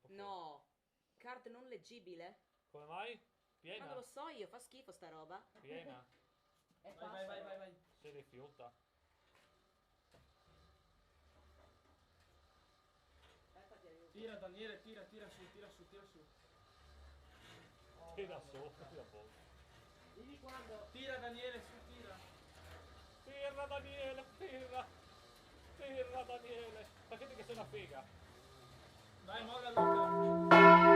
No. Card non leggibile? Come mai? Ma non Piena? lo so io, fa schifo sta roba. Piena? È Vai. Si rifiuta. Aspetta, ti aiuto. Tira Daniele, tira su. Tira su, tira poco. Dimmi quando. Tira Daniele, su, tira. Tira Daniele, tira! Tira Daniele! Sapete che sei una figa? Dai, molla Luca.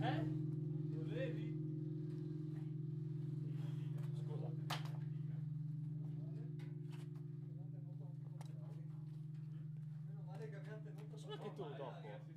Volevi? Scusa. Meno male che abbiamo tenuto. Smetti tu dopo.